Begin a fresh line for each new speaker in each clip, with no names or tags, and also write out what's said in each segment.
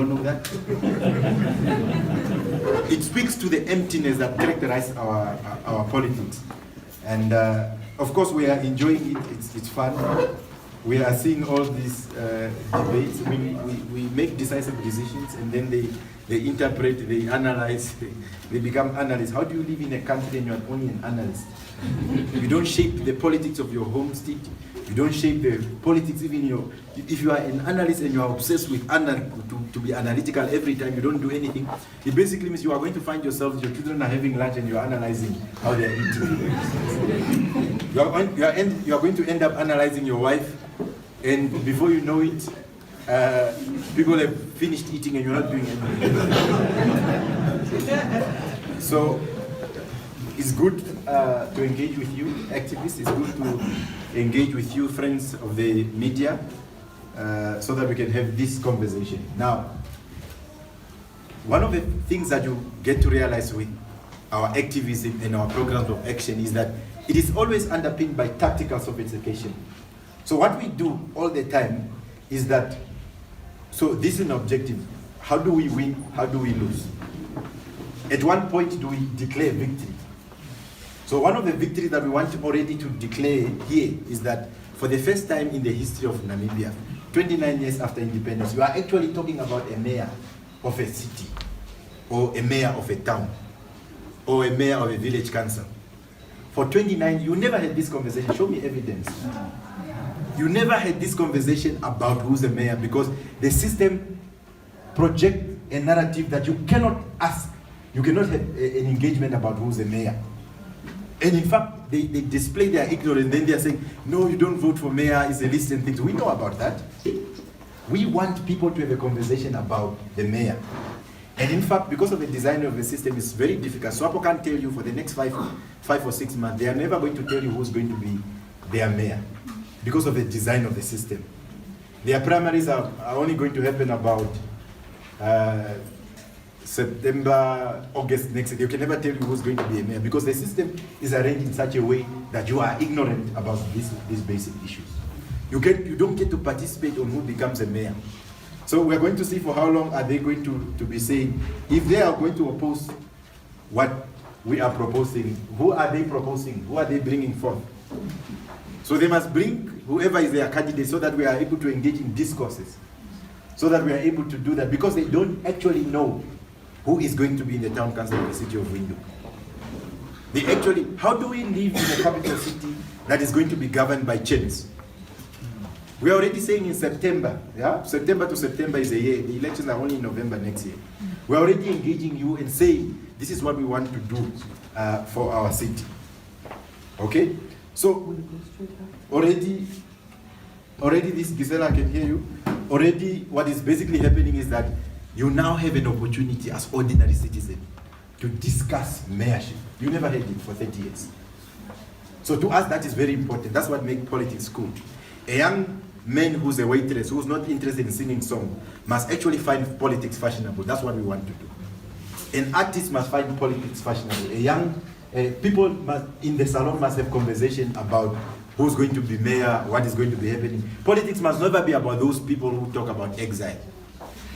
don't know that? It speaks to the emptiness that characterizes our politics. And of course, we are enjoying it. It's fun. We are seeing all these debates. We make decisive decisions, and then they interpret, they analyze, they become analysts. How do you live in a country and you're only an analyst? You don't shape the politics of your home state. You don't shape the politics even if you are an analyst and you are obsessed with to be analytical every time, you don't do anything. It basically means you are going to find yourself, your children are having lunch and you are analyzing how they are eating. You are going to end up analyzing your wife, and before you know it, people have finished eating and you're not doing anything. So it's good to engage with you, activists. It's good to engage with you, friends of the media, so that we can have this conversation. Now, one of the things that you get to realize with our activism and our programs of action is that it is always underpinned by tactical sophistication. So what we do all the time is that, so this is an objective. How do we win? How do we lose? At one point, do we declare victory? So one of the victories that we want already to declare here is that for the first time in the history of Namibia, 29 years after independence, we are actually talking about a mayor of a city, or a mayor of a town, or a mayor of a village council. For 29, you never had this conversation. Show me evidence. You never had this conversation about who's the mayor, because the system projects a narrative that you cannot ask. You cannot have an engagement about who's the mayor. And in fact, they display their ignorance. Then they are saying, no, you don't vote for mayor, it's a list and things. We know about that. We want people to have a conversation about the mayor. And in fact, because of the design of the system, it's very difficult. SWAPO can't tell you for the next five or 6 months, they are never going to tell you who's going to be their mayor, because of the design of the system. Their primaries are only going to happen about September, August next year. You can never tell you who's going to be a mayor, because the system is arranged in such a way that you are ignorant about these basic issues. You don't get to participate on who becomes a mayor. So we're going to see for how long are they going to be saying, if they are going to oppose what we are proposing, who are they proposing? Who are they bringing forth? So they must bring whoever is their candidate, so that we are able to engage in discourses, so that we are able to do that, because they don't actually know who is going to be in the town council of the city of Windhoek. They actually, how do we live in a capital city that is going to be governed by chains? We are already saying in September, yeah? September to September is a year. The elections are only in November next year. We are already engaging you and saying, this is what we want to do for our city. Okay? So, already this, Gisela, I can hear you. Already, what is basically happening is that you now have an opportunity as ordinary citizen to discuss mayorship. You never had it for 30 years. So to us, that is very important. That's what makes politics cool. A young man who's a waitress, who's not interested in singing songs, must actually find politics fashionable. That's what we want to do. An artist must find politics fashionable. People in the salon must have conversation about who's going to be mayor, what is going to be happening. Politics must never be about those people who talk about exile.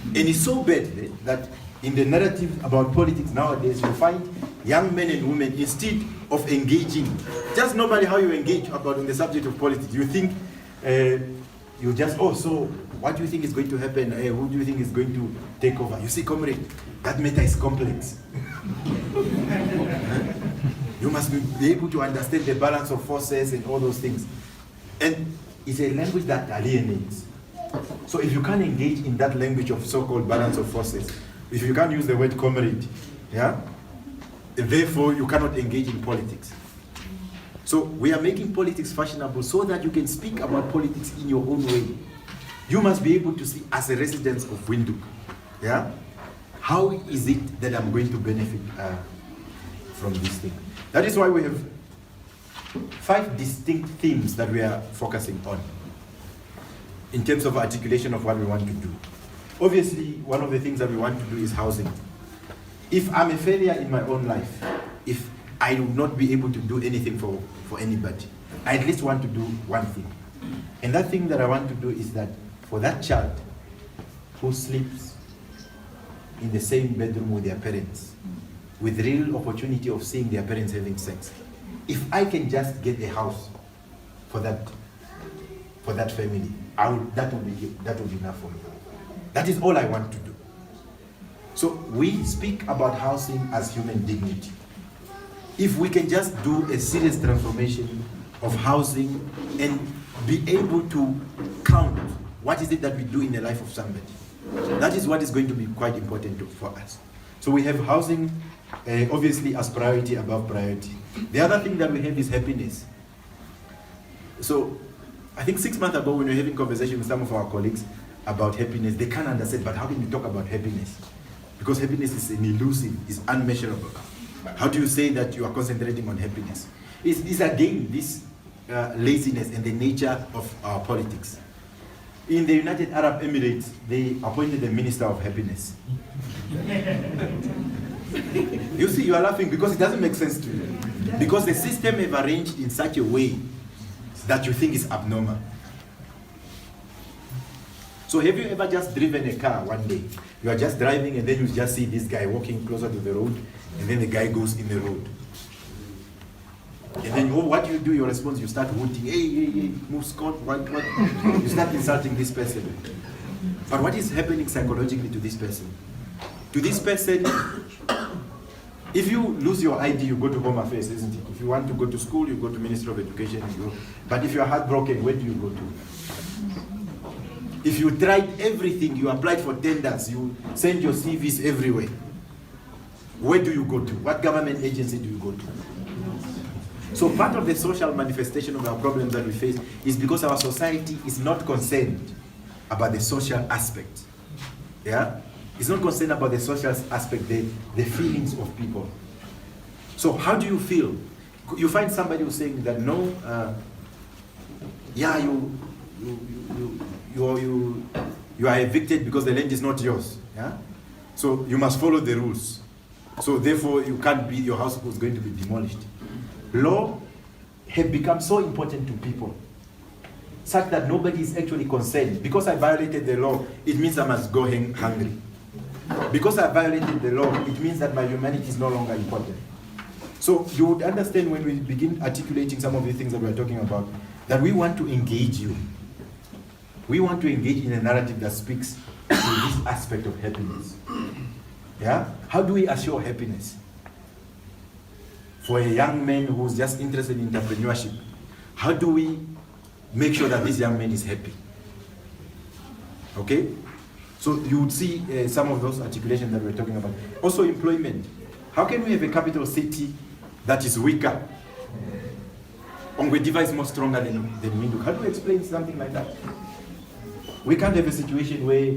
And it's so bad that in the narrative about politics nowadays, you find young men and women, instead of engaging, just normally how you engage about on the subject of politics, you think, you just, so what do you think is going to happen? Who do you think is going to take over? You see, comrade, that matter is complex. You must be able to understand the balance of forces and all those things. And it's a language that alienates. So if you can't engage in that language of so-called balance of forces, if you can't use the word comrade, yeah, therefore you cannot engage in politics. So we are making politics fashionable so that you can speak about politics in your own way. You must be able to see, as a resident of Windhoek, yeah, how is it that I'm going to benefit from this thing? That is why we have 5 distinct themes that we are focusing on in terms of articulation of what we want to do. Obviously, one of the things that we want to do is housing. If I'm a failure in my own life, if I will not be able to do anything for anybody, I at least want to do one thing. And that thing that I want to do is that for that child who sleeps in the same bedroom with their parents, with real opportunity of seeing their parents having sex. If I can just get a house for that family, that would be enough for me. That is all I want to do. So we speak about housing as human dignity. If we can just do a serious transformation of housing and be able to count what is it that we do in the life of somebody, that is what is going to be quite important for us. So we have housing obviously as priority above priority. The other thing that we have is happiness. So I think 6 months ago when we were having conversation with some of our colleagues about happiness, they can't understand, but how can you talk about happiness? Because happiness is an elusive, is unmeasurable. How do you say that you are concentrating on happiness? It's again this laziness and the nature of our politics. In the United Arab Emirates, they appointed a minister of happiness. You see, you are laughing because it doesn't make sense to you. Because the system is arranged in such a way that you think is abnormal. So have you ever just driven a car one day? You are just driving and then you just see this guy walking closer to the road and then the guy goes in the road. And then what do you do? Your response, you start hooting, hey, move Scott, what? You start insulting this person. But what is happening psychologically to this person? To this person, if you lose your ID, you go to Home Affairs, isn't it? If you want to go to school, you go to Ministry of Education. But if you are heartbroken, where do you go to? If you tried everything, you applied for tenders, you send your CVs everywhere, where do you go to? What government agency do you go to? So part of the social manifestation of our problems that we face is because our society is not concerned about the social aspect. Yeah? It's not concerned about the social aspect, the feelings of people. So how do you feel? You find somebody who's saying that no, you are evicted because the land is not yours. Yeah? So you must follow the rules. So therefore you can't be, your house is going to be demolished. Law have become so important to people, such that nobody is actually concerned. Because I violated the law, it means I must go hungry. Because I violated the law, it means that my humanity is no longer important. So you would understand when we begin articulating some of the things that we're talking about, that we want to engage you. We want to engage in a narrative that speaks to this aspect of happiness. Yeah? How do we assure happiness? For a young man who's just interested in entrepreneurship, how do we make sure that this young man is happy? Okay? So you would see some of those articulations that we're talking about. Also employment. How can we have a capital city that is weaker? Ongwediva is more stronger than Windhoek. How do we explain something like that? We can't have a situation where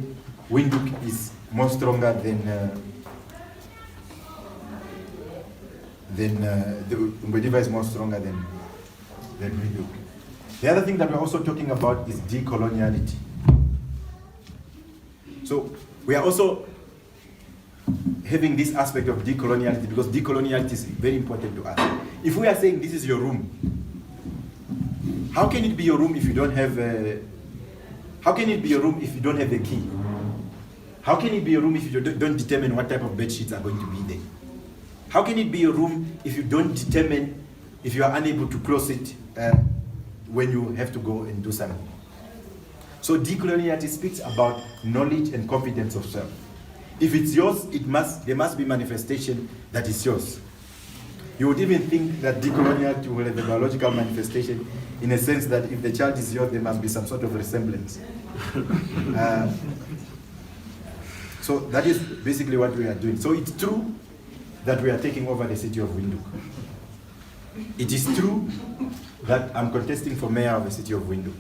Windhoek is more stronger than Ongwediva is more stronger than Windhoek. The other thing that we're also talking about is decoloniality. So we are also having this aspect of decoloniality because decoloniality is very important to us. If we are saying this is your room, how can it be your room if you don't have how can it be your room if you don't have the key? How can it be your room if you don't determine what type of bed sheets are going to be there? How can it be your room if you don't determine, if you are unable to close it when you have to go and do something? So decoloniality speaks about knowledge and confidence of self. If it's yours, there must be manifestation that is yours. You would even think that decoloniality will have a biological manifestation in a sense that if the child is yours, there must be some sort of resemblance. So that is basically what we are doing. So it's true that we are taking over the city of Windhoek. It is true that I'm contesting for mayor of the city of Windhoek.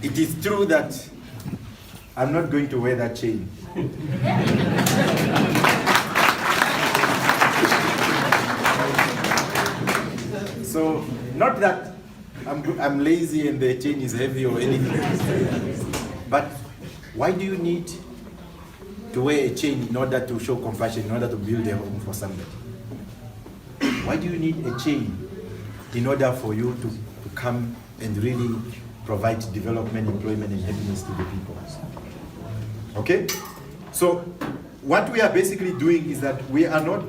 It is true that I'm not going to wear that chain. So, not that I'm lazy and the chain is heavy or anything, but why do you need to wear a chain in order to show compassion, in order to build a home for somebody? Why do you need a chain in order for you to come and really provide development, employment, and happiness to the people. Okay? So what we are basically doing is that we are not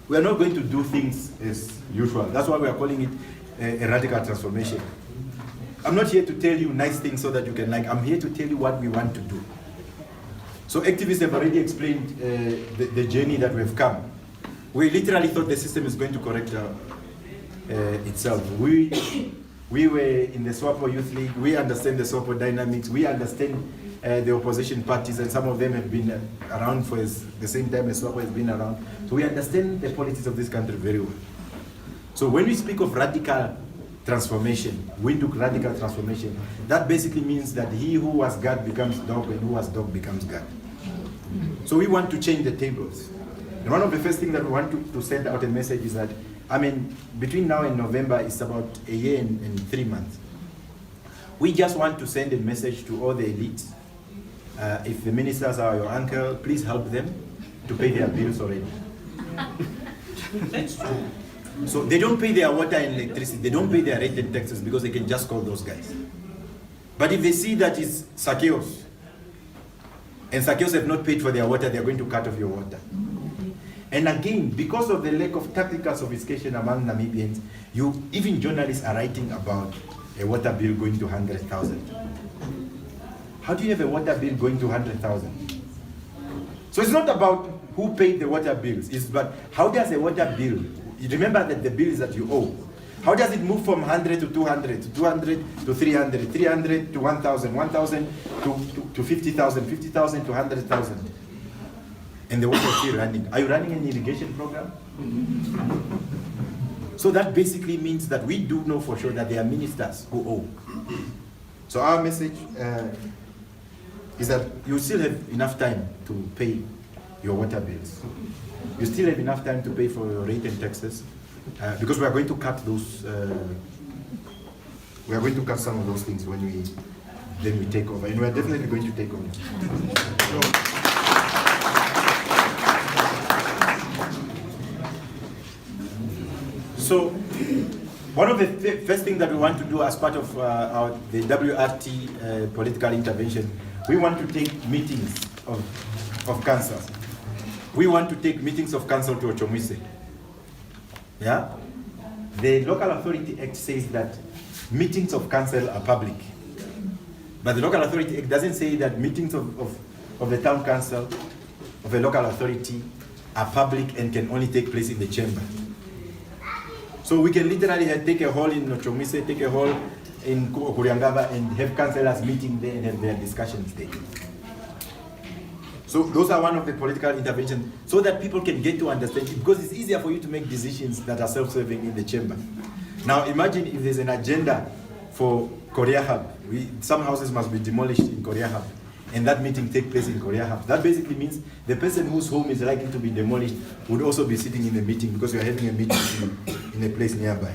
going to do things as usual. That's why we are calling it a radical transformation. I'm not here to tell you nice things so that you can like. I'm here to tell you what we want to do. So activists have already explained the journey that we've come. We literally thought the system is going to correct itself. We were in the SWAPO Youth League. We understand the SWAPO dynamics. We understand the opposition parties, and some of them have been around for the same time as SWAPO has been around. So we understand the politics of this country very well. So when we speak of radical transformation, Windhoek radical transformation, that basically means that he who was God becomes dog, and who was dog becomes God. So we want to change the tables. And one of the first things that we want to send out a message is that, I mean, between now and November, it's about a year and 3 months. We just want to send a message to all the elites. If the ministers are your uncle, please help them to pay their bills already.
That's true.
So they don't pay their water and electricity, they don't pay their rent and taxes because they can just call those guys. But if they see that it's Sakeus, and Sakeus have not paid for their water, they're going to cut off your water. And again, because of the lack of tactical sophistication among Namibians, even journalists are writing about a water bill going to 100,000. How do you have a water bill going to 100,000? So it's not about who paid the water bills, but how does a water bill, you remember that the bill is that you owe. How does it move from 100 to 200, to 200 to 300, 300 to 1,000, 1,000 to 50,000, 50,000 to 100,000? And the water is still running. Are you running an irrigation program? So that basically means that we do know for sure that there are ministers who owe. So our message is that you still have enough time to pay your water bills. You still have enough time to pay for your rent and taxes, because we are going to cut those. We are going to cut some of those things when we take over, and we are definitely going to take over. So one of the first things that we want to do as part of the WRT political intervention, we want to take meetings of councils. We want to take meetings of council to Ochomise. Yeah? The Local Authority Act says that meetings of council are public. But the Local Authority Act doesn't say that meetings of the town council, of a local authority, are public and can only take place in the chamber. So we can literally take a hall in Ochomise, take a hall in Kuriangaba, and have councillors meeting there and have their discussions there. So those are one of the political interventions, so that people can get to understand it, because it's easier for you to make decisions that are self-serving in the chamber. Now imagine if there's an agenda for Korea Hub. Some houses must be demolished in Korea Hub, and that meeting take place in Korea Hub. That basically means the person whose home is likely to be demolished would also be sitting in the meeting, because you're having a meeting in a place nearby.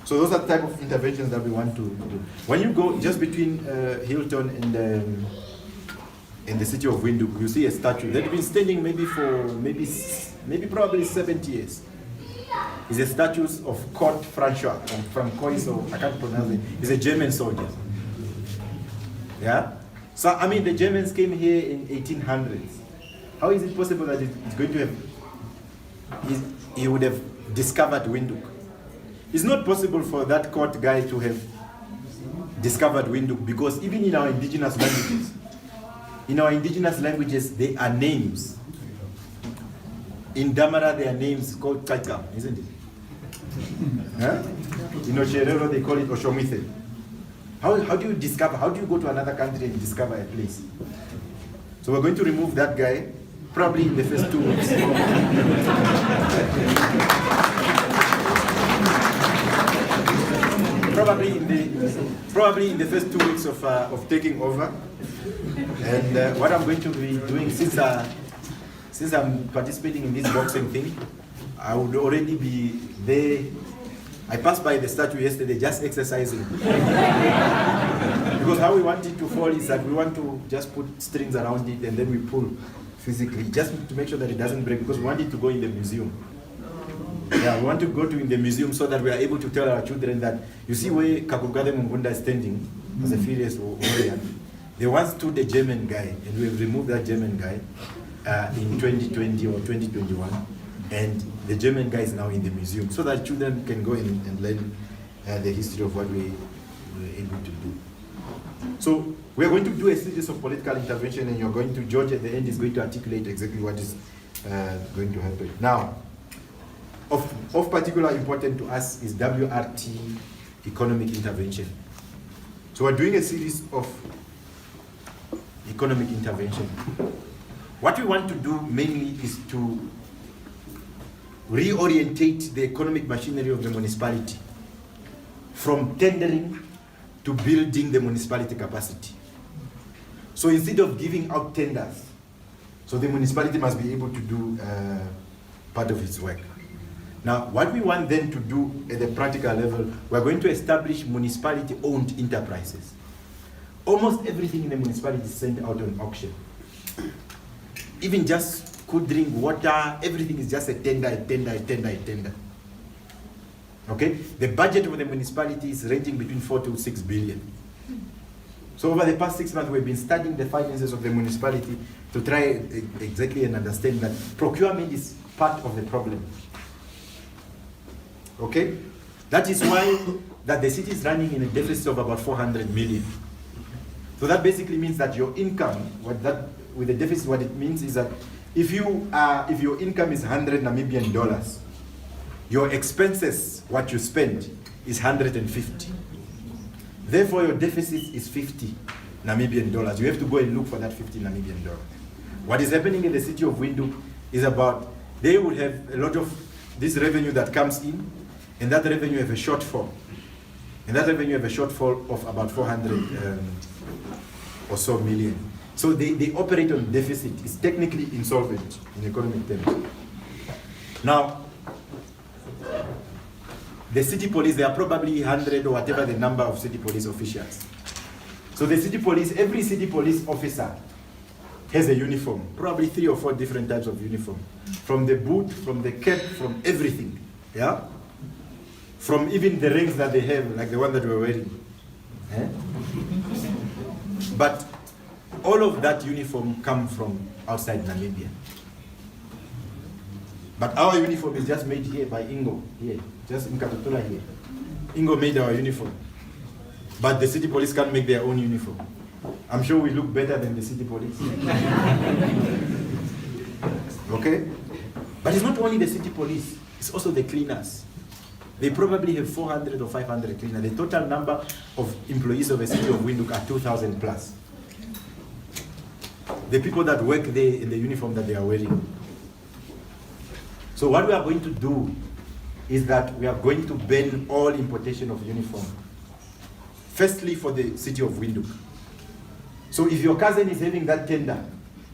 So those are the type of interventions that we want to do. When you go just between Hilton and the city of Windhoek, you see a statue that's been standing maybe for probably 70 years. It's a statue of Kurt Francois from Koiso, I can't pronounce it. He's a German soldier. Yeah? So, I mean, the Germans came here in 1800s. How is it possible that it's going to have, he would have discovered Windhoek? It's not possible for that Kurt guy to have discovered Windhoek, because even in our indigenous languages, there are names. In Damara, there are names called Kaikam, isn't it? Huh? In Ocherero, they call it Oshomithe. How do you discover? How do you go to another country and discover a place? So we're going to remove that guy, probably in the first 2 weeks. probably in the first 2 weeks of taking over. And what I'm going to be doing, since I'm participating in this boxing thing, I would already be there. I passed by the statue yesterday just exercising. Because how we want it to fall is that we want to just put strings around it and then we pull physically, just to make sure that it doesn't break, because we want it to go in the museum. Yeah, we want to go to in the museum so that we are able to tell our children that, you see where Kakugade Mungunda is standing as a furious warrior. They once stood a German guy, and we have removed that German guy in 2020 or 2021, and the German guy is now in the museum, so that children can go in and learn the history of what we were able to do. So we are going to do a series of political intervention, and you're going to, George at the end is going to articulate exactly what is going to happen. Now, of particular importance to us is WRT economic intervention. So we're doing a series of economic intervention. What we want to do mainly is to reorientate the economic machinery of the municipality from tendering to building the municipality capacity. So instead of giving out tenders, so the municipality must be able to do part of its work. Now, what we want then to do at the practical level, we're going to establish municipality-owned enterprises. Almost everything in the municipality is sent out on auction. Even just cool drink, water, everything is just a tender. Okay? The budget of the municipality is ranging between 4 to 6 billion. So over the past 6 months, we've been studying the finances of the municipality to try exactly and understand that procurement is part of the problem. Okay? That is why that the city is running in a deficit of about 400 million. So that basically means that your income, with the deficit, what it means is that if your income is 100 Namibian dollars, your expenses, what you spend, is 150. Therefore, your deficit is 50 Namibian dollars. You have to go and look for that 50 Namibian dollars. What is happening in the city of Windhoek is about, they would have a lot of this revenue that comes in, and that revenue have a shortfall. And that revenue have a shortfall of about 400 or so million. So they operate on deficit. It's technically insolvent in economic terms. Now, the city police, there are probably 100 or whatever the number of city police officials. So the city police, every city police officer has a uniform, probably 3 or 4 different types of uniform. From the boot, from the cap, from everything, yeah? From even the rings that they have, like the one that we're wearing. Eh? But all of that uniform come from outside Namibia. But our uniform is just made here by Ingo, here, just in Katotola here. Ingo made our uniform. But the city police can't make their own uniform. I'm sure we look better than the city police. Okay? But it's not only the city police, it's also the cleaners. They probably have 400 or 500 cleaners. The total number of employees of the city of Windhoek are 2,000 plus. The people that work there in the uniform that they are wearing. So what we are going to do is that we are going to ban all importation of uniform. Firstly, for the city of Windhoek. So if your cousin is having that tender,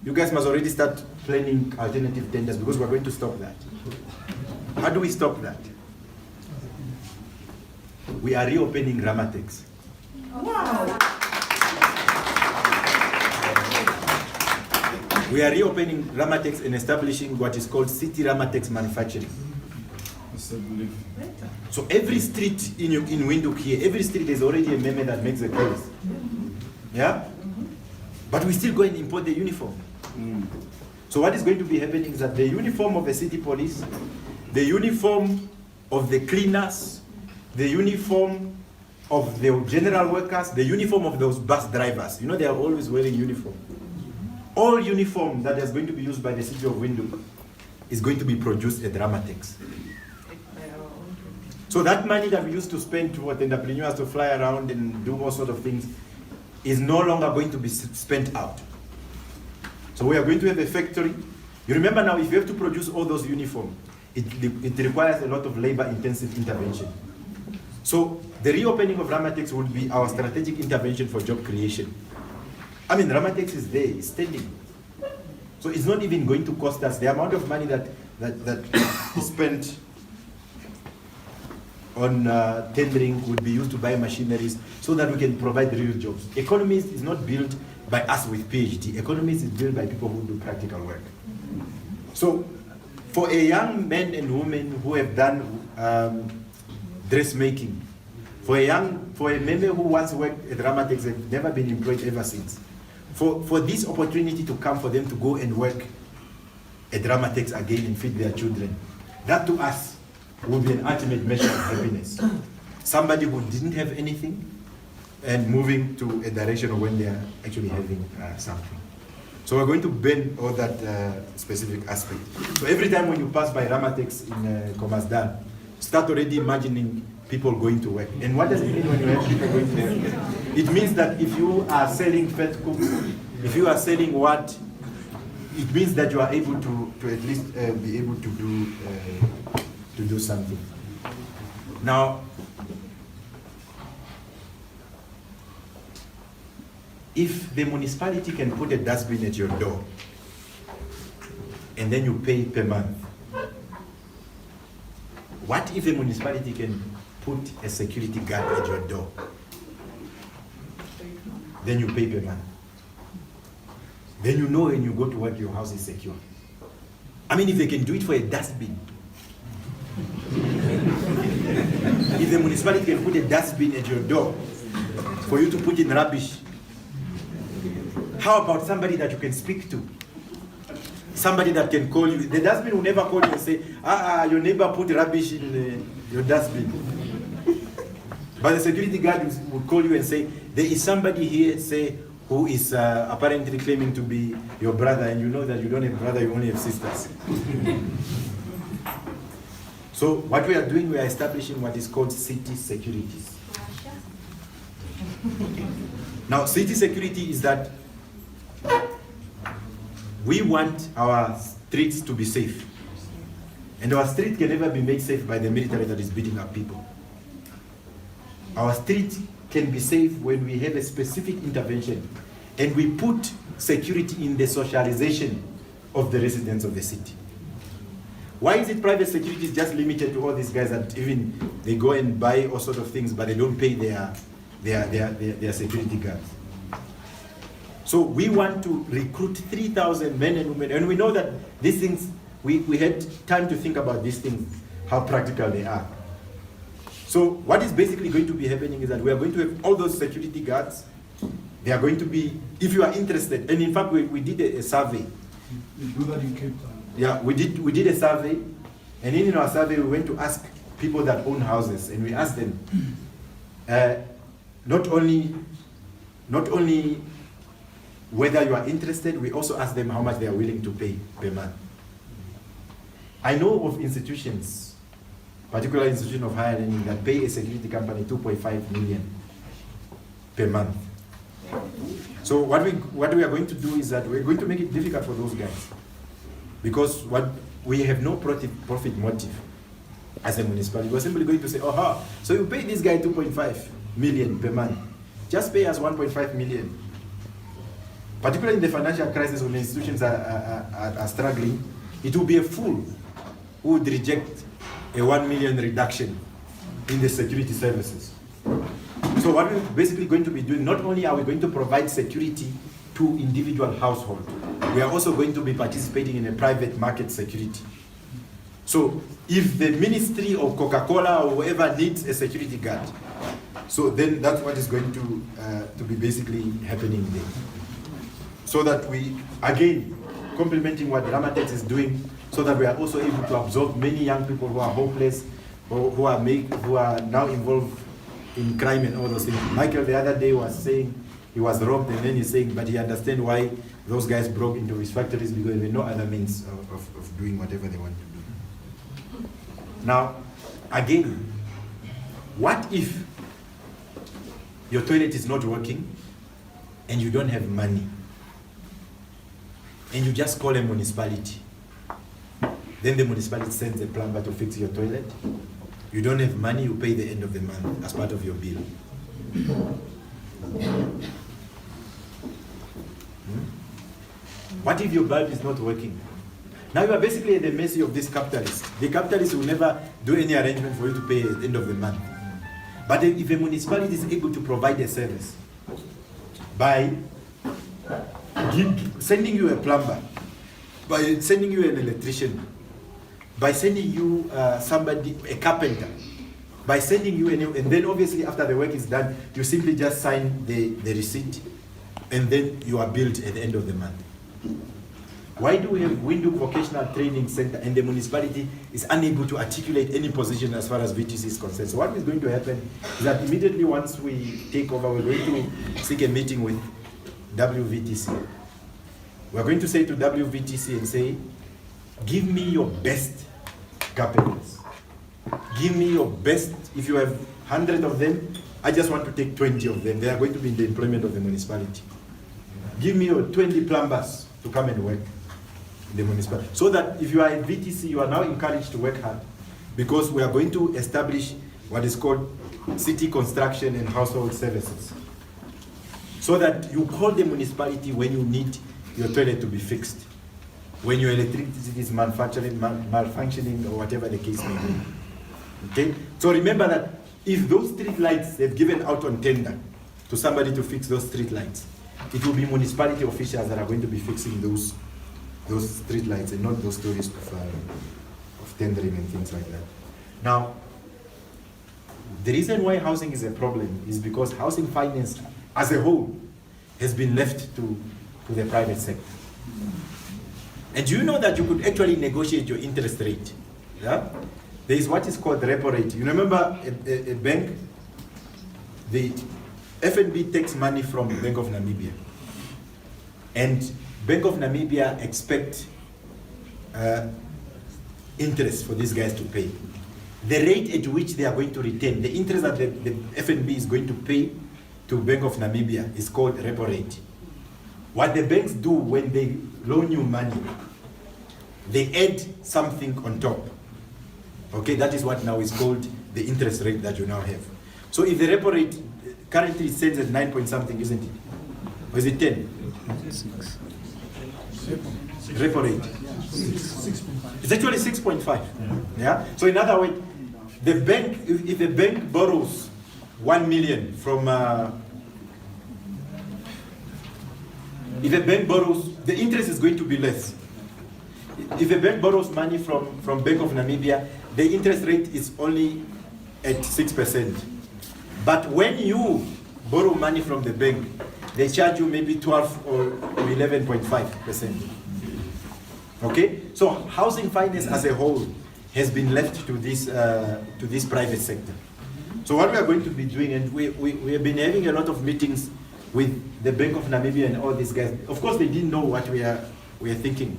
you guys must already start planning alternative tenders, because we're going to stop that. How do we stop that? We are reopening Ramatex.
Wow.
We are reopening Ramatex and establishing what is called City Ramatex Manufacturing. So every street in Windhoek here, every street there's already a meme that makes the calls. Yeah? But we still go and import the uniform. So what is going to be happening is that the uniform of the city police, the uniform of the cleaners, the uniform of the general workers, the uniform of those bus drivers, you know, they are always wearing uniform. All uniform that is going to be used by the city of Windhoek is going to be produced at Ramatex. So that money that we used to spend to entrepreneurs to fly around and do all sorts of things is no longer going to be spent out. So we are going to have a factory. You remember now, if you have to produce all those uniforms, it requires a lot of labor-intensive intervention. So the reopening of Ramatex would be our strategic intervention for job creation. I mean, Ramatex is there, it's standing. So it's not even going to cost us the amount of money that is spent on tendering would be used to buy machineries so that we can provide real jobs. Economies is not built by us with PhD. Economies is built by people who do practical work. So For a young man and woman who have done dressmaking, for a member who once worked at Ramatex and never been employed ever since, for this opportunity to come for them to go and work at Ramatex again and feed their children, that to us will be an ultimate measure of happiness. Somebody who didn't have anything and moving to a direction of when they are actually having something. So we're going to bend all that specific aspect. So every time when you pass by Ramatex in Komasdan, start already imagining people going to work. And what does it mean when you have people going to work? It means that if you are selling fat cooks, if you are selling what, it means that you are able to at least be able to do something. Now, if the municipality can put a dustbin at your door and then you pay per month, what if the municipality can put a security guard at your door? Then you pay per month. Then you know when you go to work, your house is secure. I mean, if they can do it for a dustbin, if the municipality can put a dustbin at your door for you to put in rubbish, how about somebody that you can speak to? Somebody that can call you. The dustbin will never call you and say, your neighbor put rubbish in your dustbin. But the security guard will call you and say, there is somebody here, say, who is apparently claiming to be your brother, and you know that you don't have brother, you only have sisters. So what we are doing, we are establishing what is called city securities. Now, city security is that we want our streets to be safe. And our street can never be made safe by the military that is beating up people. Our street can be safe when we have a specific intervention and we put security in the socialization of the residents of the city. Why is it private security is just limited to all these guys that even they go and buy all sorts of things, but they don't pay their security guards? So we want to recruit 3,000 men and women, and we know that these things, we had time to think about these things, how practical they are. So what is basically going to be happening is that we are going to have all those security guards. They are going to be, if you are interested, and in fact we did a survey.
You do that in Cape Town?
Yeah, we did a survey, and in our survey we went to ask people that own houses, and we asked them, not only whether you are interested, we also ask them how much they are willing to pay per month. I know of institutions, particularly institution of higher learning, that pay a security company 2.5 million per month. So what we are going to do is that we're going to make it difficult for those guys, because what we have no profit motive as a municipality. We're simply going to say, so you pay this guy 2.5 million per month, just pay us 1.5 million. Particularly in the financial crisis when institutions are struggling, it will be a fool who would reject a 1 million reduction in the security services. So what we're basically going to be doing, not only are we going to provide security to individual households, we are also going to be participating in a private market security. So if the ministry or Coca-Cola or whoever needs a security guard, so then that's what is going to be basically happening there. So that we, again, complementing what Ramatex is doing, so that we are also able to absorb many young people who are hopeless, or who are now involved in crime and all those things. Michael the other day was saying he was robbed, and then he's saying, but he understands why those guys broke into his factories, because there were no other means of doing whatever they want to do. Now, again, what if your toilet is not working and you don't have money, and you just call a municipality? Then the municipality sends a plumber to fix your toilet. You don't have money, you pay the end of the month as part of your bill. What if your bulb is not working? Now you are basically at the mercy of this capitalist. The capitalist will never do any arrangement for you to pay at the end of the month. But if a municipality is able to provide a service by sending you a plumber, by sending you an electrician, by sending you somebody, a carpenter, by sending you and then obviously after the work is done, you simply just sign the receipt, and then you are billed at the end of the month. Why do we have Windhoek Vocational Training Center and the municipality is unable to articulate any position as far as VTC is concerned? So what is going to happen is that immediately once we take over, we're going to seek a meeting with WVTC. We're going to say to WVTC and say, give me your best carpenters. Give me your best. If you have 100 of them, I just want to take 20 of them. They are going to be in the employment of the municipality. Give me your 20 plumbers to come and work in the municipality. So that if you are in VTC, you are now encouraged to work hard, because we are going to establish what is called city construction and household services. So that you call the municipality when you need your toilet to be fixed, when your electricity is malfunctioning, or whatever the case may be. Okay? So remember that if those street lights they've given out on tender to somebody to fix those street lights, it will be municipality officials that are going to be fixing those street lights, and not those stories of tendering and things like that. Now, the reason why housing is a problem is because housing finance as a whole has been left to the private sector. And you know that you could actually negotiate your interest rate. Yeah? There is what is called repo rate. You remember a bank, the FNB takes money from Bank of Namibia. And Bank of Namibia expect interest for these guys to pay. The rate at which they are going to retain, the interest that the FNB is going to pay to Bank of Namibia is called repo rate. What the banks do when they loan you money, they add something on top. Okay, that is what now is called the interest rate that you now have. So if the repo rate currently stands at 9 point something, isn't it? Or is it 10?
6.
Repo rate. 6.5. It's actually 6.5. Yeah. So in other words, the bank, if the bank borrows 1 million from, if a bank borrows, the interest is going to be less. If a bank borrows money from Bank of Namibia, the interest rate is only at 6%. But when you borrow money from the bank, they charge you maybe 12 or 11.5%. Okay? So housing finance as a whole has been left to this private sector. So what we are going to be doing, and we have been having a lot of meetings with the Bank of Namibia and all these guys. Of course, they didn't know what we are thinking.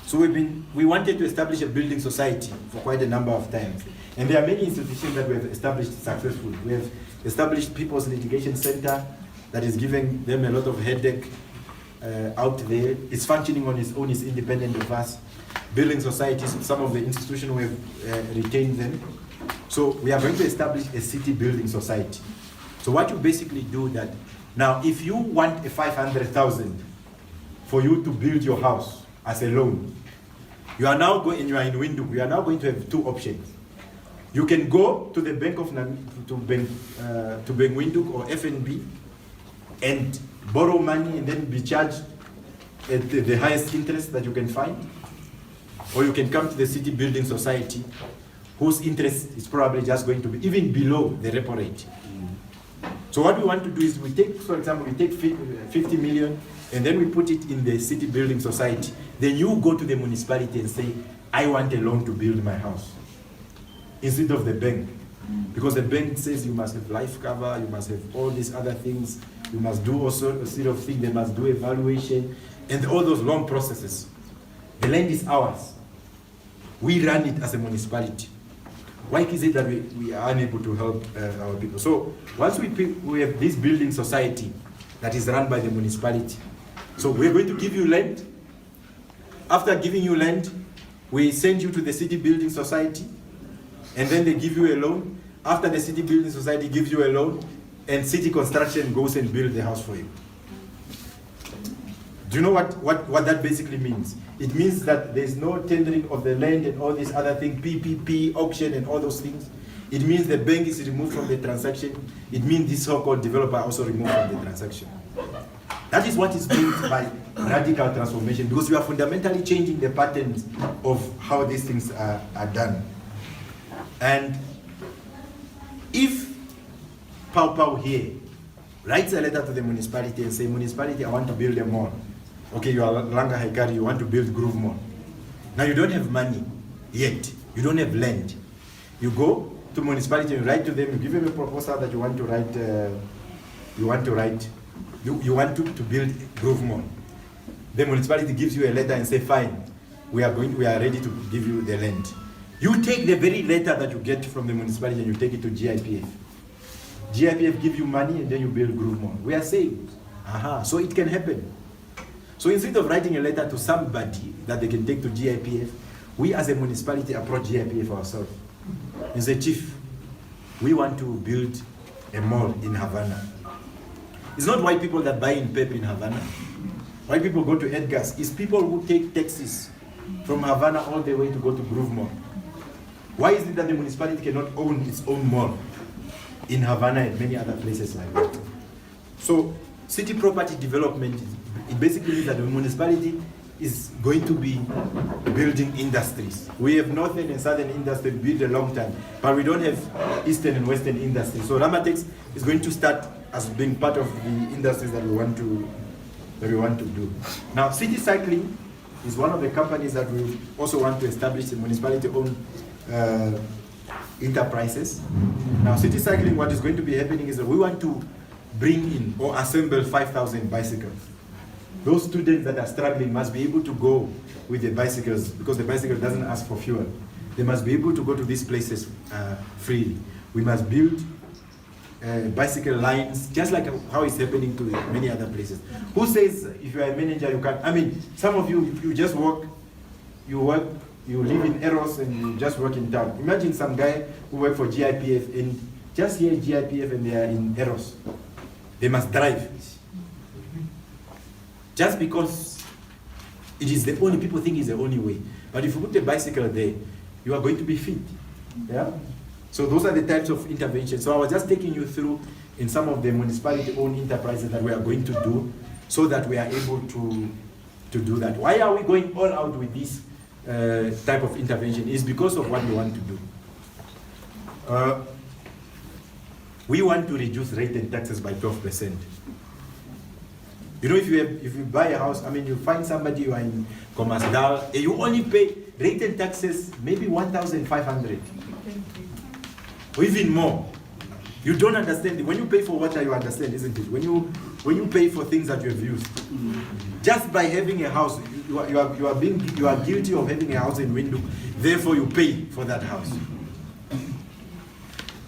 So we wanted to establish a building society for quite a number of times. And there are many institutions that we have established successfully. We have established People's Litigation Center that is giving them a lot of headache out there. It's functioning on its own, it's independent of us. Building societies, some of the institutions we have retained them. So we are going to establish a city building society. So what you basically do that, now if you want a 500,000 for you to build your house as a loan, you are now going, you are in Windhoek, you are now going to have two options. You can go to the Bank of to Bank Windhoek or FNB and borrow money and then be charged at the highest interest that you can find. Or you can come to the city building society whose interest is probably just going to be even below the repo rate. So what we want to do is we take, for example, we take 50 million and then we put it in the city building society. Then you go to the municipality and say, I want a loan to build my house. Instead of the bank. Because the bank says you must have life cover, you must have all these other things, you must do also a series of things, they must do evaluation, and all those long processes. The land is ours. We run it as a municipality. Why is it that we are unable to help our people? So once we have this building society that is run by the municipality, so we're going to give you land. After giving you land, we send you to the city building society, and then they give you a loan. After the city building society gives you a loan, and city construction goes and builds the house for you. Do you know what that basically means? It means that there's no tendering of the land and all these other things, PPP, auction and all those things. It means the bank is removed from the transaction. It means this so-called developer also removed from the transaction. That is what is meant by radical transformation, because we are fundamentally changing the patterns of how these things are done. And if Pau Pau here writes a letter to the municipality and say, municipality, I want to build a mall. Okay, you are Langa Haikari, you want to build Groove Mall. Now you don't have money yet. You don't have land. You go to municipality, you write to them, you give them a proposal that you want to write, you want to build Groove Mall. The municipality gives you a letter and say, fine, we are ready to give you the land. You take the very letter that you get from the municipality and you take it to GIPF. GIPF give you money and then you build Groove Mall. We are saying, so it can happen. So instead of writing a letter to somebody that they can take to GIPF, we as a municipality approach GIPF ourselves and say, Chief, we want to build a mall in Havana. It's not white people that buy in PEP in Havana. White people go to Edgar's. It's people who take taxis from Havana all the way to go to Groove Mall. Why is it that the municipality cannot own its own mall in Havana and many other places like that? So city property development, it basically means that the municipality is going to be building industries. We have northern and southern industry built a long time, but we don't have eastern and western industry. So Ramatex is going to start as being part of the industries that we want to do. Now, City Cycling is one of the companies that we also want to establish the municipality-owned enterprises. Now, City Cycling, what is going to be happening is that we want to bring in or assemble 5,000 bicycles. Those students that are struggling must be able to go with the bicycles, because the bicycle doesn't ask for fuel. They must be able to go to these places freely. We must build bicycle lines, just like how it's happening to many other places. Who says if you are a manager, you can't? I mean, some of you just work, you live in Eros and you just work in town. Imagine some guy who work for GIPF and just here GIPF and they are in Eros. They must drive. Just because it is the only, people think it's the only way. But if you put a bicycle there, you are going to be fit. Yeah? So those are the types of interventions. So I was just taking you through in some of the municipality-owned enterprises that we are going to do so that we are able to do that. Why are we going all out with this type of intervention? Is because of what we want to do. We want to reduce rate and taxes by 12%. You know, if you buy a house, I mean, you find somebody, you are in Commasdal, and you only pay rate and taxes maybe 1,500. Or even more. You don't understand. When you pay for water, you understand, isn't it? When you pay for things that you have used, just by having a house, you are guilty of having a house in Windhoek. Therefore, you pay for that house.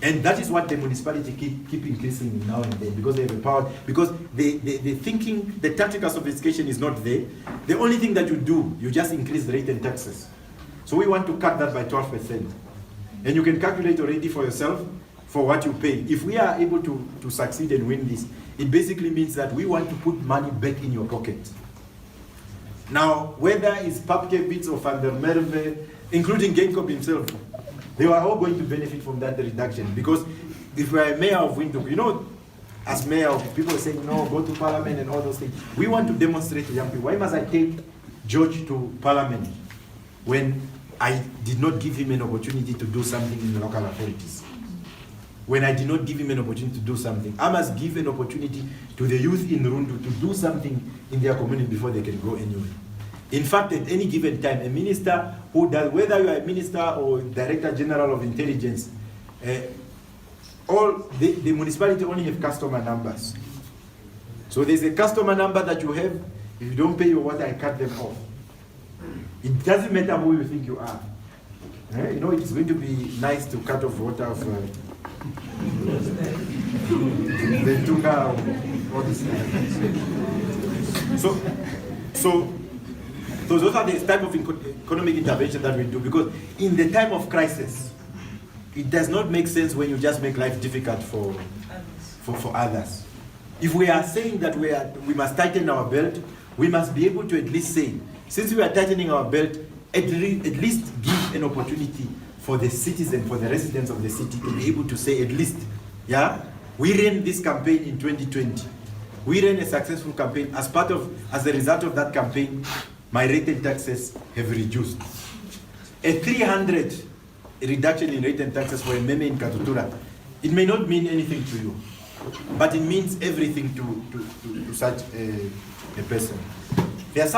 And that is what the municipality keep increasing now and then, because they have the power, because the thinking, the tactical sophistication is not there. The only thing that you do, you just increase the rate and taxes. So we want to cut that by 12%. And you can calculate already for yourself for what you pay. If we are able to succeed and win this, it basically means that we want to put money back in your pocket. Now, whether it's Papkevitz or Van der Merwe, including Genkob himself, they are all going to benefit from that reduction. Because if we are a mayor of Windhoek, you know, as mayor, people are saying, no, go to parliament and all those things. We want to demonstrate to young people. Why must I take George to parliament when I did not give him an opportunity to do something in the local authorities? When I did not give him an opportunity to do something, I must give an opportunity to the youth in Rundu to do something in their community before they can go anywhere. In fact, at any given time, a minister who does, whether you are a minister or Director General of Intelligence, the municipality only have customer numbers. So there's a customer number that you have. If you don't pay your water, I cut them off. It doesn't matter who you think you are. You know, it's going to be nice to cut off water of the Tunga, all this. So those are the type of economic intervention that we do, because in the time of crisis, it does not make sense when you just make life difficult for others. If we are saying that we must tighten our belt, we must be able to at least say, since we are tightening our belt, at least give an opportunity for the citizen, for the residents of the city to be able to say at least, yeah, we ran this campaign in 2020. We ran a successful campaign. As a result of that campaign, my rate and taxes have reduced. A 300 reduction in rate and taxes for a meme in Katutura, it may not mean anything to you, but it means everything to such a person. There are some